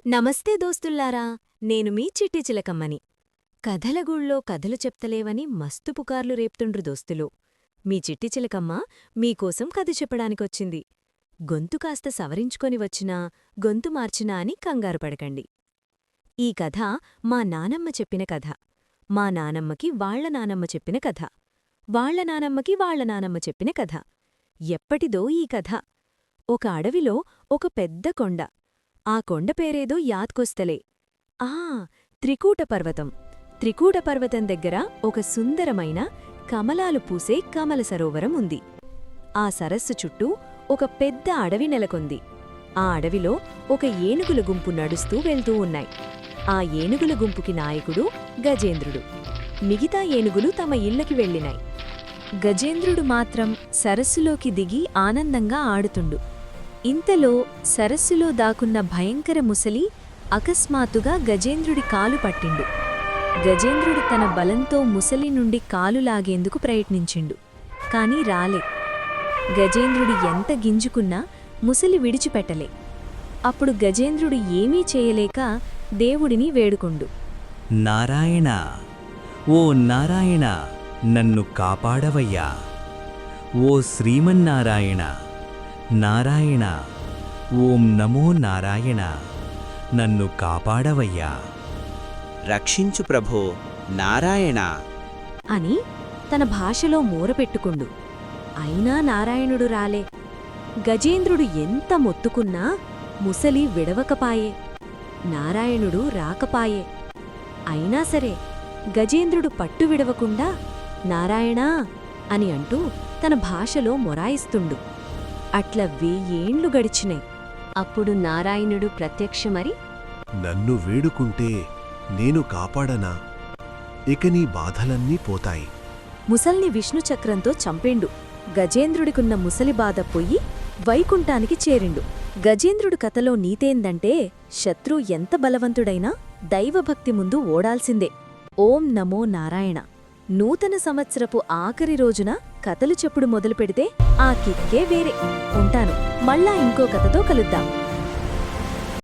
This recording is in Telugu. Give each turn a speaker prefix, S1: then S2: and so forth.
S1: నమస్తే దోస్తుల్లారా, నేను మీ చిట్టి చిలకమ్మని. కథలగూళ్ళో కథలు చెప్తలేవని మస్తు పుకార్లు రేపుతుండ్రు దోస్తులు. మీ చిట్టి చిలకమ్మ మీకోసం కథ చెప్పడానికొచ్చింది. గొంతు కాస్త సవరించుకొని వచ్చినా, గొంతు మార్చినా అని కంగారుపడకండి. ఈ కథ మా నానమ్మ చెప్పిన కథ. మా నానమ్మకి వాళ్ల నానమ్మ చెప్పిన కథ. వాళ్ల నానమ్మకి వాళ్ల నానమ్మ చెప్పిన కథ. ఎప్పటిదో ఈ కథ. ఒక అడవిలో ఒక పెద్ద కొండ. ఆ కొండ పేరేదో యాద్కొస్తలే. త్రికూట పర్వతం. త్రికూట పర్వతం దగ్గర ఒక సుందరమైన కమలాలు పూసే కమల సరోవరం ఉంది. ఆ సరస్సు చుట్టూ ఒక పెద్ద అడవి నెలకొంది. ఆ అడవిలో ఒక ఏనుగుల గుంపు నడుస్తూ వెళ్తూ ఉన్నాయి. ఆ ఏనుగుల గుంపుకి నాయకుడు గజేంద్రుడు. మిగతా ఏనుగులు తమ ఇళ్ళకి వెళ్ళినాయి. గజేంద్రుడు మాత్రం సరస్సులోకి దిగి ఆనందంగా ఆడుతుండు. ఇంతలో సరస్సులో దాకున్న భయంకర ముసలి అకస్మాత్తుగా గజేంద్రుడి కాలు పట్టిండు. గజేంద్రుడు తన బలంతో ముసలి నుండి కాలు లాగేందుకు ప్రయత్నించిండు. కాని రాలే. గజేంద్రుడి ఎంత గింజుకున్నా ముసలి విడిచిపెట్టలే. అప్పుడు గజేంద్రుడు ఏమీ చేయలేక దేవుడిని వేడుకొండు.
S2: నారాయణ, ఓ నారాయణ, నన్ను కాపాడవయ్యా. ఓ శ్రీమన్నారాయణ, నారాయణ, ఓం నమో నారాయణ, నన్ను కాపాడవయ్యా.
S3: రక్షించు ప్రభో నారాయణ
S1: అని తన భాషలో మూరపెట్టుకుండు. అయినా నారాయణుడు రాలే. గజేంద్రుడు ఎంత మొత్తుకున్నా ముసలి విడవకపాయే. నారాయణుడు రాకపాయే. అయినా సరే గజేంద్రుడు పట్టు విడవకుండా నారాయణా అని అంటూ తన భాషలో మొరాయిస్తుండు. అట్ల 1000 ఏండ్లు గడిచినాయి. అప్పుడు నారాయణుడు ప్రత్యక్షమరి,
S4: నన్ను వేడుకుంటే నేను కాపాడనా? ఇక నీ బాధలన్నీ పోతాయి.
S1: ముసల్ని విష్ణుచక్రంతో చంపేండు. గజేంద్రుడికున్న ముసలి బాధ పొయ్యి వైకుంఠానికి చేరిండు. గజేంద్రుడు కథలో నీతేందంటే, శత్రు ఎంత బలవంతుడైనా దైవభక్తి ముందు ఓడాల్సిందే. ఓం నమో నారాయణ. నూతన సంవత్సరపు ఆఖరి రోజున కథలు చెప్పుడు మొదలుపెడితే ఆ కిక్కే వేరే. ఉంటాను. మళ్ళా ఇంకో కథతో కలుద్దాం.